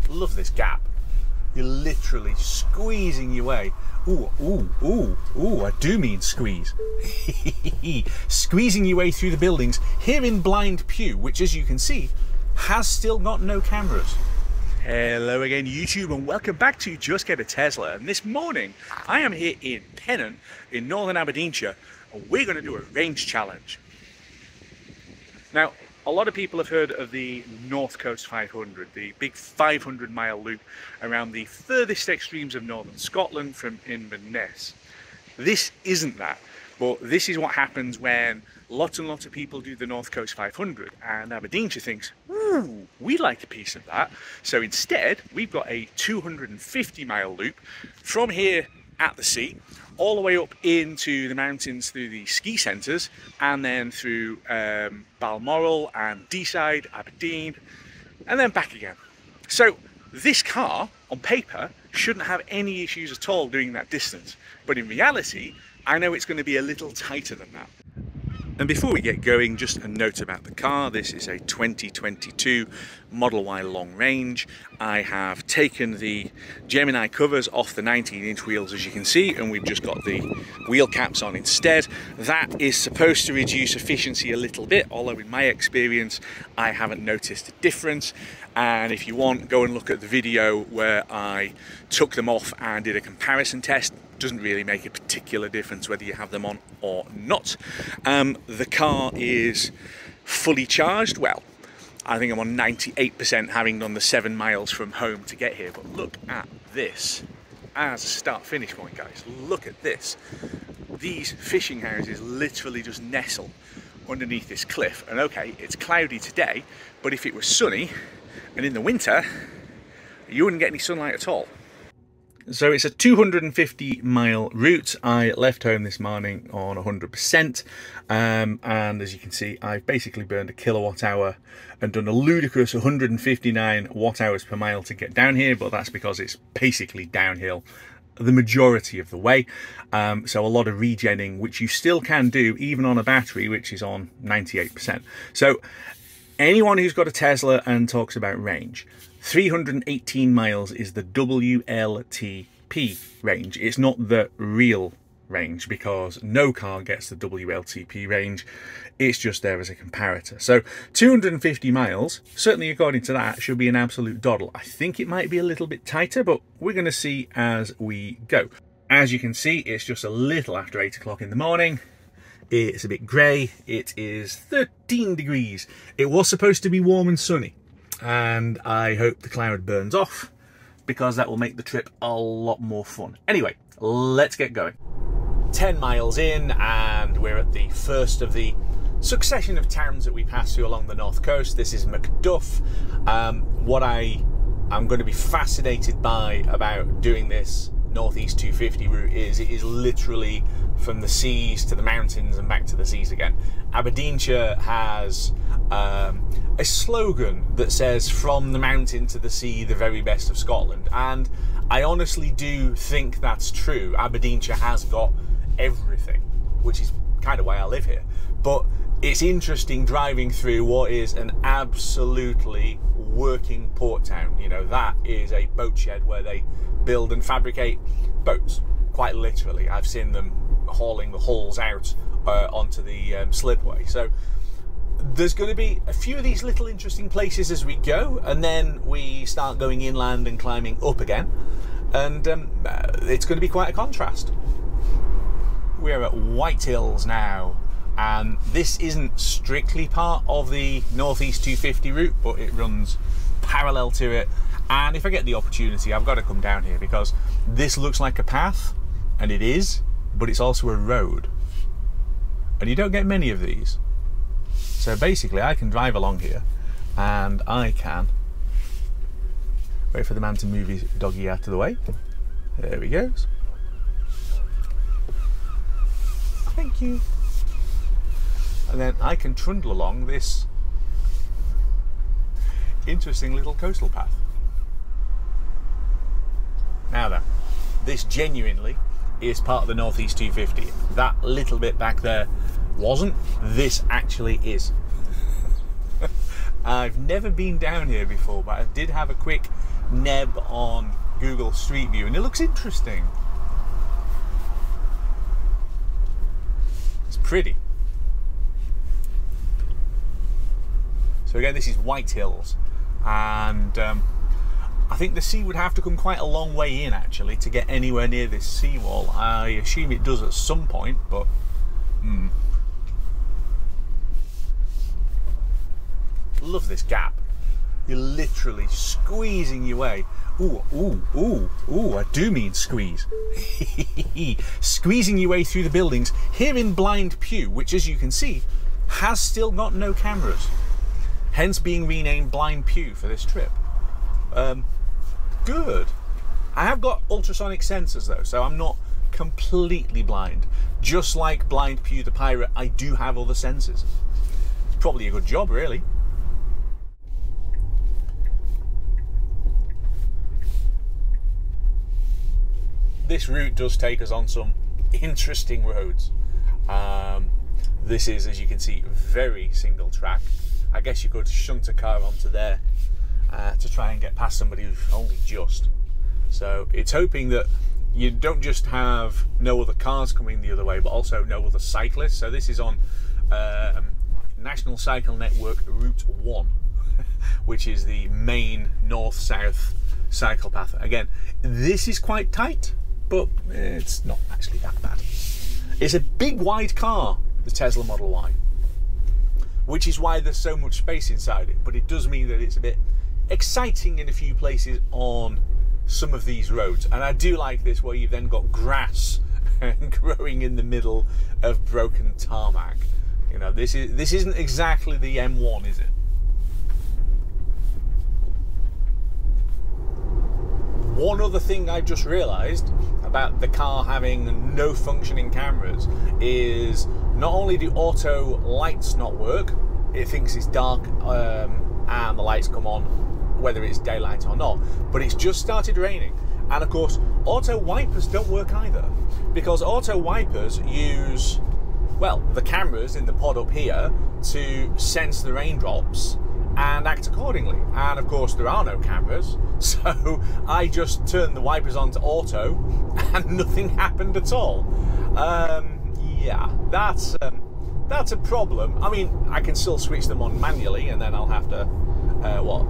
Love this gap. You're literally squeezing your way. Ooh, ooh, ooh, ooh, I do mean squeeze. Squeezing your way through the buildings here in Blind Pew, which, as you can see, has still got no cameras. Hello again, YouTube, and welcome back to Just Get a Tesla. And this morning, I am here in Pennan, in northern Aberdeenshire, and we're going to do a range challenge. Now, a lot of people have heard of the North Coast 500, the big 500-mile loop around the furthest extremes of northern Scotland from Inverness. This isn't that, but this is what happens when lots and lots of people do the North Coast 500, and Aberdeenshire thinks, ooh, we'd like a piece of that. So instead, we've got a 250-mile loop from here at the sea, all the way up into the mountains through the ski centres, and then through Balmoral and Deeside, Aberdeen, and then back again. So this car, on paper, shouldn't have any issues at all doing that distance. But in reality, I know it's going to be a little tighter than that. And before we get going, just a note about the car. This is a 2022 Model Y long range. I have taken the Gemini covers off the 19-inch wheels, as you can see, and we've just got the wheel caps on instead. That is supposed to reduce efficiency a little bit, although in my experience, I haven't noticed a difference. And if you want, go and look at the video where I took them off and did a comparison test. Doesn't really make a particular difference whether you have them on or not. The car is fully charged. Well, I think I'm on 98%, having done the 7 miles from home to get here. But look at this as a start-finish point, guys. Look at this. These fishing houses literally just nestle underneath this cliff. And okay, it's cloudy today, but if it was sunny and in the winter, you wouldn't get any sunlight at all. So it's a 250-mile route. I left home this morning on 100%, and as you can see, I've basically burned a kilowatt hour and done a ludicrous 159 watt hours per mile to get down here, but that's because it's basically downhill the majority of the way. So a lot of regenning, which you still can do even on a battery, which is on 98%. So anyone who's got a Tesla and talks about range, 318 miles is the WLTP range. It's not the real range because no car gets the WLTP range. It's just there as a comparator. So 250 miles, certainly according to that, should be an absolute doddle. I think it might be a little bit tighter, but we're going to see as we go. As you can see, it's just a little after 8 o'clock in the morning. It's a bit grey. It is 13 degrees. It was supposed to be warm and sunny, and I hope the cloud burns off because that will make the trip a lot more fun. Anyway, let's get going. 10 miles in and we're at the first of the succession of towns that we pass through along the north coast. This is MacDuff. What I am going to be fascinated by about doing this Northeast 250 route is it is literally from the seas to the mountains and back to the seas again. Aberdeenshire has a slogan that says from the mountain to the sea, the very best of Scotland, and I honestly do think that's true. Aberdeenshire has got everything, which is kind of why I live here, but it's interesting driving through what is an absolutely working port town. You know, that is a boat shed where they build and fabricate boats, quite literally. I've seen them hauling the hulls out onto the slipway. So there's going to be a few of these little interesting places as we go, and then we start going inland and climbing up again, and it's going to be quite a contrast. We're at Whitehills now, and this isn't strictly part of the Northeast 250 route, but it runs parallel to it, and if I get the opportunity, I've got to come down here because this looks like a path, and it is, but it's also a road, and you don't get many of these. So basically I can drive along here and I can wait for the man to move his doggy out of the way. There he goes. Thank you. And then I can trundle along this interesting little coastal path. Now then, this genuinely is part of the Northeast 250. That little bit back there wasn't. This actually is. I've never been down here before, but I did have a quick neb on Google Street View, and it looks interesting. It's pretty. So again, this is Whitehills, and I think the sea would have to come quite a long way in actually to get anywhere near this seawall. I assume it does at some point, but love this gap. You're literally squeezing your way. Ooh, ooh, ooh, ooh, I do mean squeeze. Squeezing your way through the buildings here in Blind Pew, which as you can see, has still got no cameras. Hence being renamed Blind Pew for this trip. Good. I have got ultrasonic sensors though, so I'm not completely blind. Just like Blind Pew the pirate, I do have other sensors. It's probably a good job, really. This route does take us on some interesting roads. This is, as you can see, very single track. I guess you could shunt a car onto there to try and get past somebody who's only just. So it's hoping that you don't just have no other cars coming the other way, but also no other cyclists. So this is on National Cycle Network Route 1, which is the main north-south cycle path. Again, this is quite tight, but it's not actually that bad. It's a big wide car, the Tesla Model Y, which is why there's so much space inside it, but it does mean that it's a bit exciting in a few places on some of these roads. And I do like this where you've then got grass growing in the middle of broken tarmac. You know, this isn't exactly the M1, is it? One other thing I just realised about the car having no functioning cameras is not only do auto lights not work, it thinks it's dark and the lights come on whether it's daylight or not, but it's just started raining. And of course, auto wipers don't work either, because auto wipers use, well, the cameras in the pod up here to sense the raindrops and act accordingly. And of course there are no cameras, so I just turned the wipers on to auto and nothing happened at all. Yeah, that's a problem. I mean, I can still switch them on manually, and then I'll have to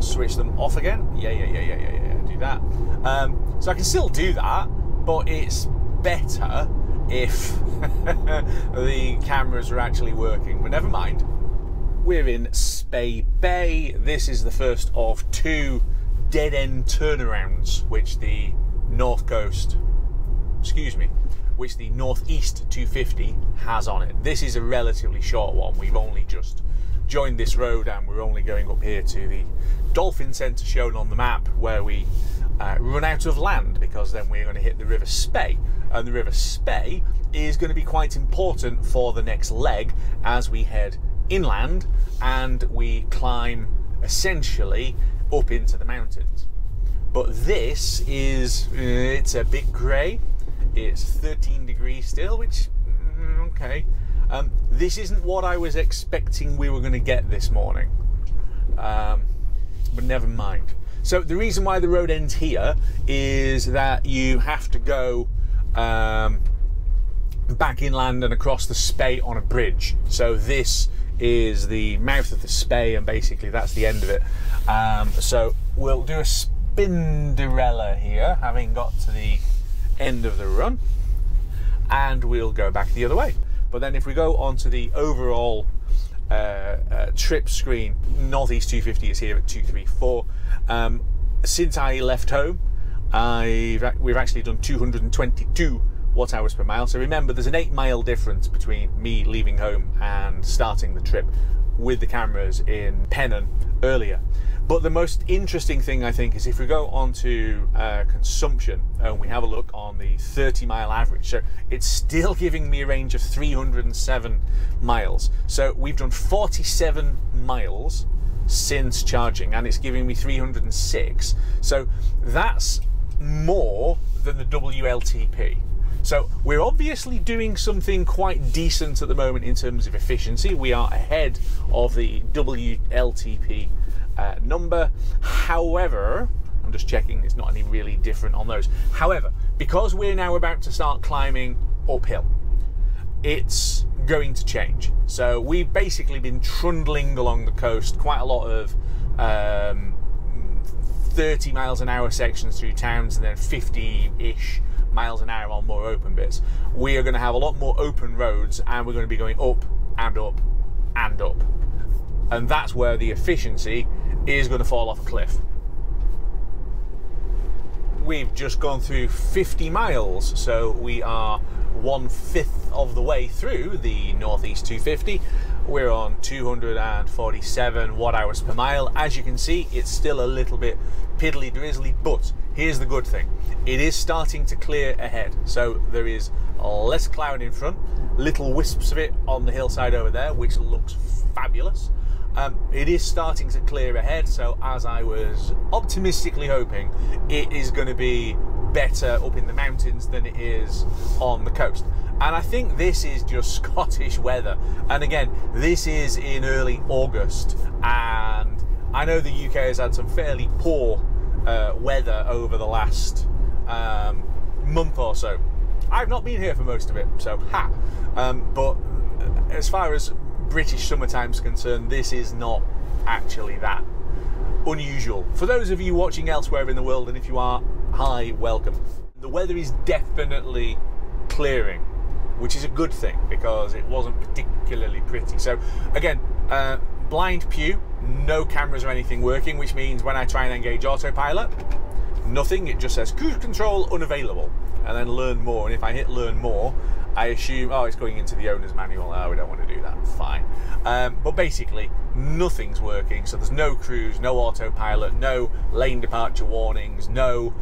switch them off again. Yeah, do that. So I can still do that, but it's better if the cameras are actually working. But never mind. We're in Spey Bay. This is the first of two dead-end turnarounds which the Northeast 250 has on it. This is a relatively short one. We've only just joined this road and we're only going up here to the Dolphin Centre shown on the map, where we run out of land, because then we're going to hit the River Spey, and the River Spey is going to be quite important for the next leg as we head inland and we climb essentially up into the mountains. But this is, it's a bit grey. It's 13 degrees still, which, okay. This isn't what I was expecting we were going to get this morning, but never mind. So the reason why the road ends here is that you have to go back inland and across the Spey on a bridge. So this is the mouth of the Spey, and basically that's the end of it. So we'll do a Spinderella here, having got to the end of the run, and we'll go back the other way. But then if we go onto the overall trip screen, Northeast 250 is here at 234. Since I left home, we've actually done 222 watt-hours per mile. So remember, there's an 8-mile difference between me leaving home and starting the trip with the cameras in Pennan earlier. But the most interesting thing, I think, is if we go on to consumption and we have a look on the 30-mile average. So it's still giving me a range of 307 miles. So we've done 47 miles since charging, and it's giving me 306. So that's more than the WLTP. So we're obviously doing something quite decent at the moment in terms of efficiency. We are ahead of the WLTP number. However, and I'm just checking it's not any really different on those. However, because we're now about to start climbing uphill, it's going to change. So we've basically been trundling along the coast, quite a lot of 30 miles an hour sections through towns, and then 50-ish miles an hour on more open bits. We are going to have a lot more open roads, and we're going to be going up and up and up. And that's where the efficiency is going to fall off a cliff. We've just gone through 50 miles, so we are 1/5 of the way through the Northeast 250. We're on 247 watt-hours per mile. As you can see, it's still a little bit piddly drizzly, but here's the good thing. It is starting to clear ahead, so there is less cloud in front, little wisps of it on the hillside over there, which looks fabulous. It is starting to clear ahead, so as I was optimistically hoping, it is going to be better up in the mountains than it is on the coast. And I think this is just Scottish weather. And again, this is in early August, and I know the UK has had some fairly poor weather over the last month or so. I've not been here for most of it, so ha! But as far as British summertime's concerned, this is not actually that unusual. For those of you watching elsewhere in the world, and if you are, hi, welcome. The weather is definitely clearing, which is a good thing because it wasn't particularly pretty. So again, blind pew, no cameras or anything working, which means when I try and engage autopilot, nothing. It just says cruise control unavailable, and then learn more. And if I hit learn more, I assume, oh, it's going into the owner's manual. Oh, we don't want to do that. Fine. But basically, nothing's working. So there's no cruise, no autopilot, no lane departure warnings, no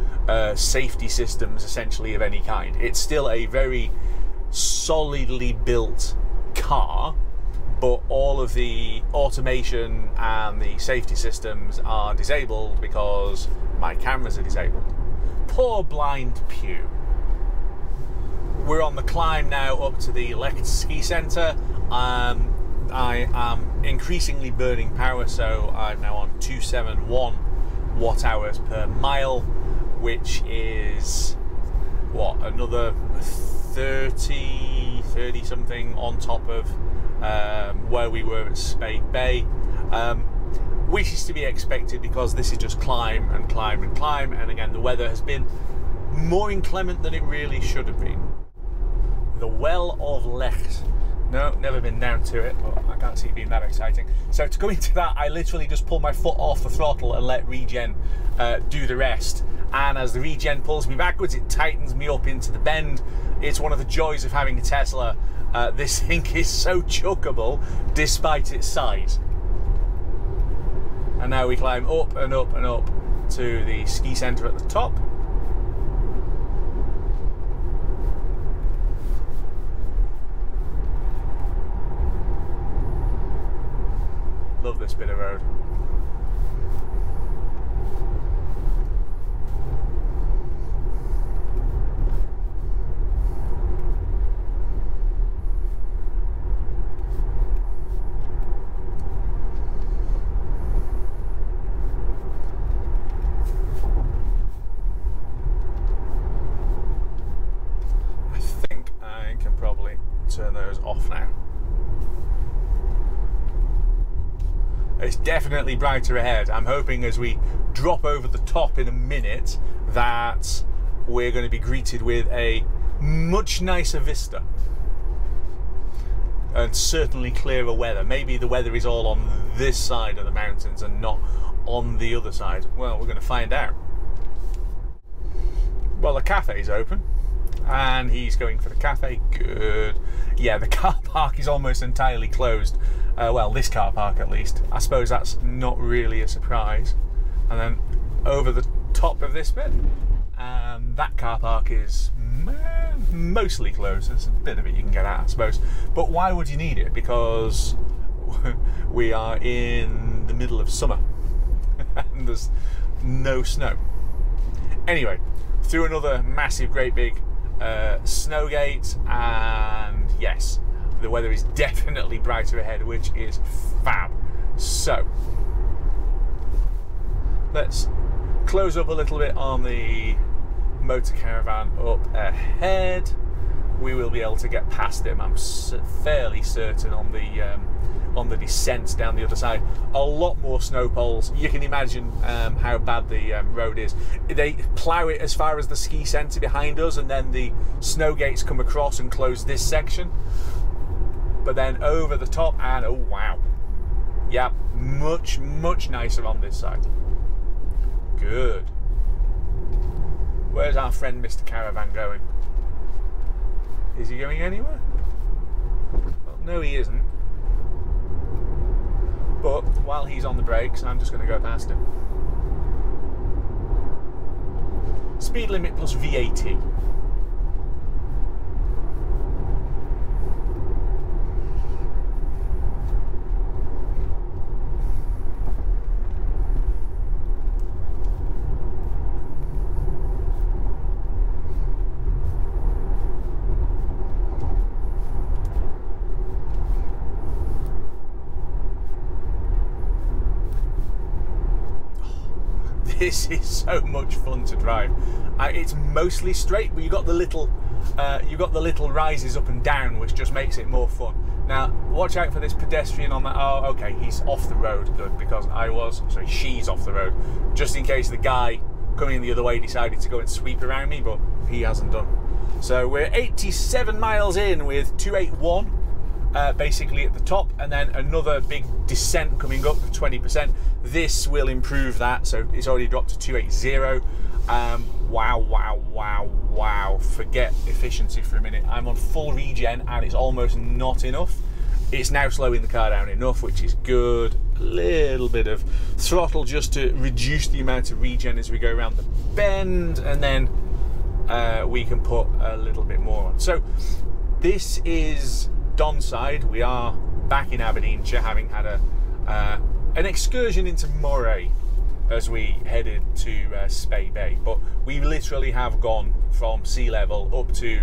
safety systems essentially of any kind. It's still a very solidly built car, but all of the automation and the safety systems are disabled because my cameras are disabled. Poor blind pew. We're on the climb now up to the Lecht Ski Centre. I am increasingly burning power, so I'm now on 271 watt-hours per mile, which is, what, another 30 something on top of where we were at Spey Bay, which is to be expected because this is just climb and climb and climb, and again the weather has been more inclement than it really should have been. The Well of Lecht. No, never been down to it, but I can't see it being that exciting. So to go into that, I literally just pull my foot off the throttle and let regen do the rest. And as the regen pulls me backwards, it tightens me up into the bend. It's one of the joys of having a Tesla. This thing is so chuckable despite its size. And now we climb up and up and up to the ski centre at the top. Love this bit of road. I think I can probably turn those off now. It's definitely brighter ahead. I'm hoping as we drop over the top in a minute that we're going to be greeted with a much nicer vista and certainly clearer weather. Maybe the weather is all on this side of the mountains and not on the other side. Well, we're going to find out. Well, the cafe's open and he's going for the cafe. Good. Yeah, the car park is almost entirely closed. Well, this car park at least. I suppose that's not really a surprise. And then over the top of this bit, that car park is mostly closed. There's a bit of it you can get at, I suppose. But why would you need it? Because we are in the middle of summer and there's no snow. Anyway, through another massive, great big snow gate, and yes, the weather is definitely brighter ahead, which is fab. So let's close up a little bit on the motor caravan up ahead. We will be able to get past him. I'm fairly certain on the descent down the other side. A lot more snow poles. You can imagine how bad the road is. They plough it as far as the ski centre behind us, and then the snow gates come across and close this section. But then over the top, and oh wow, yeah, much nicer on this side. Good. Where's our friend Mr. Caravan going? Is he going anywhere? Well, no, he isn't. But while he's on the brakes, I'm just going to go past him. Speed limit plus VAT. This is so much fun to drive. It's mostly straight, but you got the little rises up and down, which just makes it more fun. Now, watch out for this pedestrian on that. Oh, okay, he's off the road. Good, because she's off the road, just in case the guy coming the other way decided to go and sweep around me, but he hasn't done. So we're 87 miles in with 281. Basically at the top, and then another big descent coming up for 20%. This will improve that, so it's already dropped to 280. Wow. Forget efficiency for a minute. I'm on full regen and it's almost not enough. It's now slowing the car down enough, which is good. A little bit of throttle just to reduce the amount of regen as we go around the bend, and then we can put a little bit more on. So this is Don side. We are back in Aberdeenshire, having had an excursion into Moray as we headed to Spey Bay, but we literally have gone from sea level up to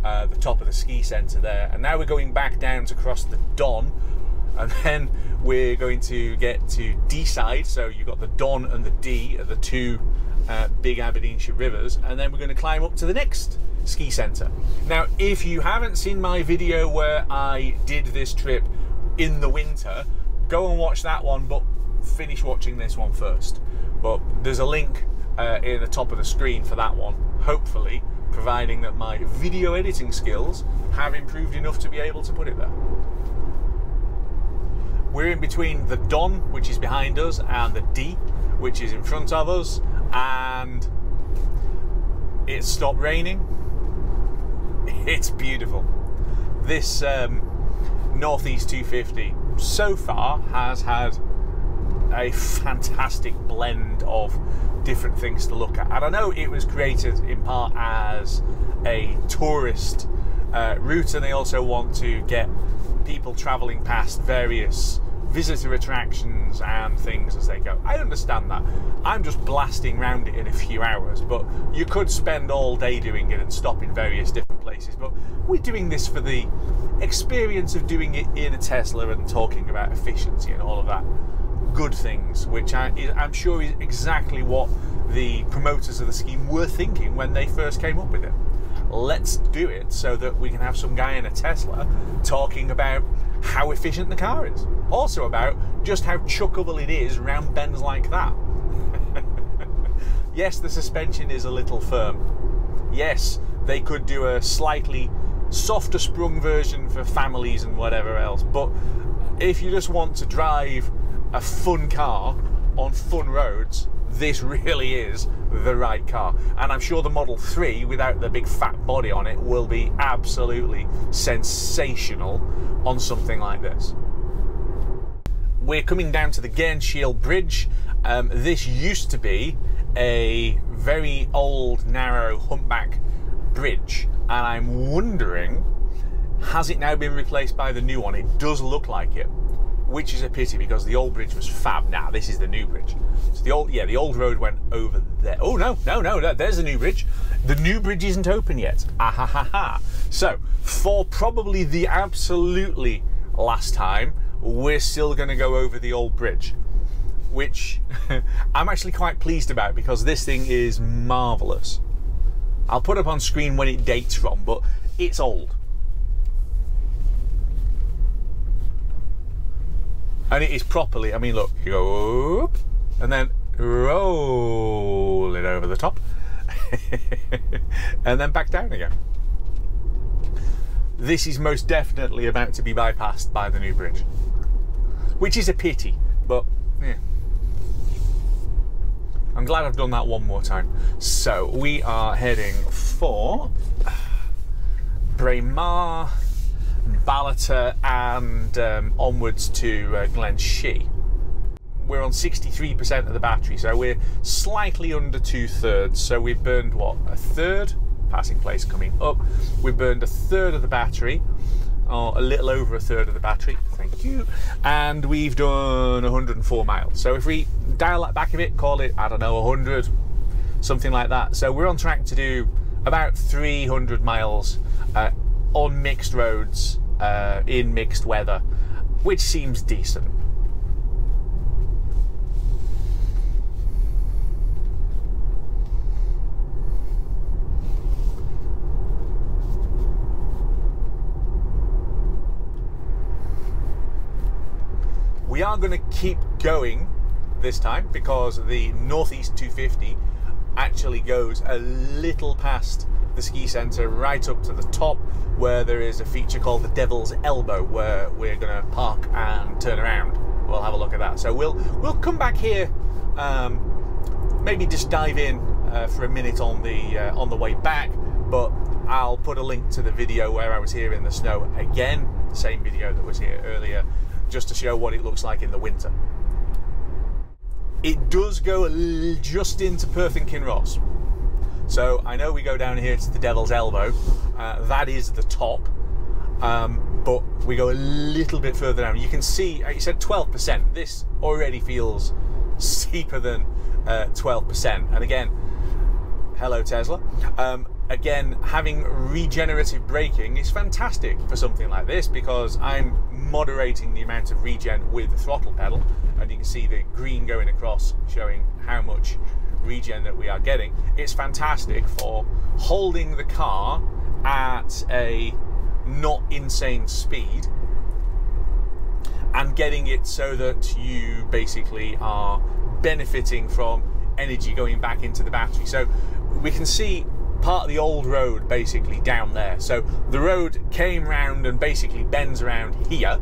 the top of the ski centre there, and now we're going back down to cross the Don, and then we're going to get to D side. So you've got the Don and the D are the two big Aberdeenshire rivers, and then we're going to climb up to the next ski centre. Now, if you haven't seen my video where I did this trip in the winter, go and watch that one, but finish watching this one first. But there's a link in the top of the screen for that one, hopefully, providing that my video editing skills have improved enough to be able to put it there. We're in between the Don, which is behind us, and the D, which is in front of us, and it stopped raining. It's beautiful. This Northeast 250 so far has had a fantastic blend of different things to look at. And I know it was created in part as a tourist route, and they also want to get people travelling past various visitor attractions and things as they go. I understand that. I'm just blasting around it in a few hours, but you could spend all day doing it and stop in various different places. But we're doing this for the experience of doing it in a Tesla and talking about efficiency and all of that good things, which I'm sure is exactly what the promoters of the scheme were thinking when they first came up with it. Let's do it so that we can have some guy in a Tesla talking about how efficient the car is. Also about just how chuckable it is round bends like that. Yes, the suspension is a little firm. Yes, they could do a slightly softer sprung version for families and whatever else, but if you just want to drive a fun car on fun roads, this really is the right car. And I'm sure the Model 3 without the big fat body on it will be absolutely sensational on something like this. We're coming down to the Gairnshiel Bridge. This used to be a very old, narrow, humpback bridge, and I'm wondering, has it now been replaced by the new one? It does look like it, which is a pity because the old bridge was fab. Now this is the new bridge. So the old road went over there. Oh no, there's the new bridge. The new bridge isn't open yet. Ahahaha. So for probably the absolutely last time, we're still going to go over the old bridge. which I'm actually quite pleased about because this thing is marvellous. I'll put up on screen when it dates from, but it's old. And it is properly, I mean, look, you go up and then roll it over the top and then back down again. This is most definitely about to be bypassed by the new bridge, which is a pity, but yeah. I'm glad I've done that one more time. So we are heading for Braemar, Ballater and onwards to Glenshee. We're on 63% of the battery, so we're slightly under 2/3. So we've burned, what, a third? Passing place coming up. We've burned a third of the battery, or a little over a third of the battery, thank you, and we've done 104 miles. So if we dial that back a bit, call it, I don't know, 100, something like that. So we're on track to do about 300 miles on mixed roads in mixed weather, which seems decent. We are going to keep going this time because the Northeast 250 actually goes a little past the ski centre right up to the top, where there is a feature called the Devil's Elbow, where we're going to park and turn around. We'll have a look at that. So we'll come back here, maybe just dive in for a minute on the way back. But I'll put a link to the video where I was here in the snow again, the same video that was here earlier, just to show what it looks like in the winter. It does go just into Perth and Kinross. So I know we go down here to the Devil's Elbow, that is the top, but we go a little bit further down. You can see, you said 12%, this already feels steeper than 12%. And again, hello Tesla. Again, having regenerative braking is fantastic for something like this because I'm moderating the amount of regen with the throttle pedal, and you can see the green going across showing how much regen that we are getting. It's fantastic for holding the car at a not insane speed and getting it so that you basically are benefiting from energy going back into the battery. So we can see part of the old road basically down there. So the road came round and basically bends around here,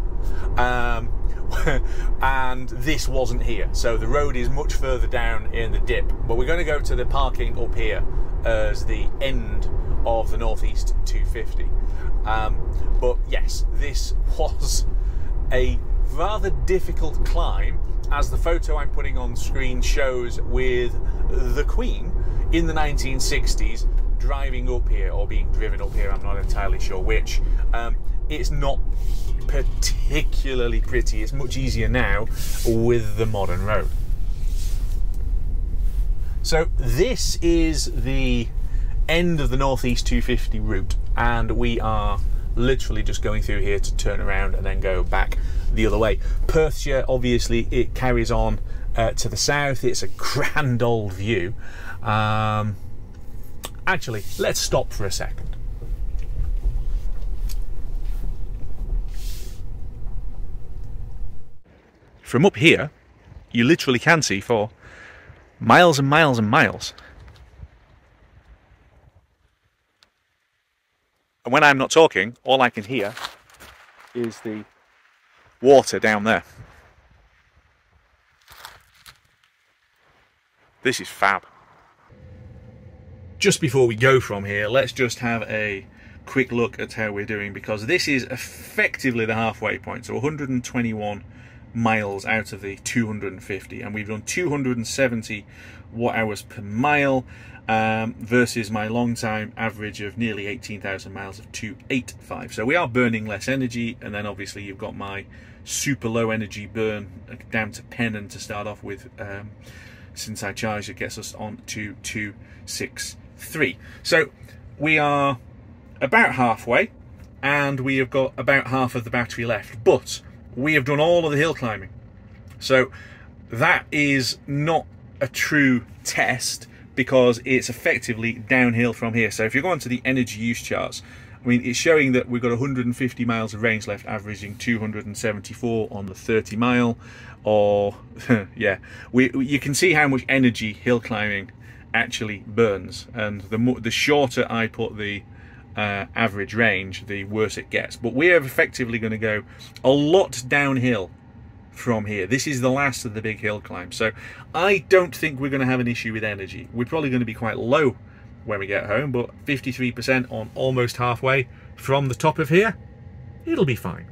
and this wasn't here. So the road is much further down in the dip, but we're going to go to the parking up here as the end of the Northeast 250. But yes, this was a rather difficult climb, as the photo I'm putting on screen shows, with the Queen in the 1960s driving up here, or being driven up here, I'm not entirely sure which. It's not particularly pretty. It's much easier now with the modern road. So this is the end of the Northeast 250 route, and we are literally just going through here to turn around and then go back the other way. Perthshire, obviously, it carries on to the south. It's a grand old view. Actually, let's stop for a second. From up here, you literally can see for miles and miles and miles. And when I'm not talking, all I can hear is the water down there. This is fab. Just before we go from here, let's just have a quick look at how we're doing, because this is effectively the halfway point. So 121 miles out of the 250, and we've done 270 watt-hours per mile, versus my long time average of nearly 18,000 miles of 285. So we are burning less energy, and then obviously you've got my super low energy burn down to Pennan to start off with. Since I charge, it gets us on to 263. So we are about halfway, and we have got about half of the battery left, but we have done all of the hill climbing. So that is not a true test because it's effectively downhill from here. So if you go onto the energy use charts, I mean, it's showing that we've got 150 miles of range left, averaging 274 on the 30 mile, or yeah, you can see how much energy hill climbing actually burns, and the shorter I put the average range, the worse it gets. But we're effectively going to go a lot downhill from here. This is the last of the big hill climb, so I don't think we're going to have an issue with energy. We're probably going to be quite low when we get home, but 53% on almost halfway from the top of here, it'll be fine.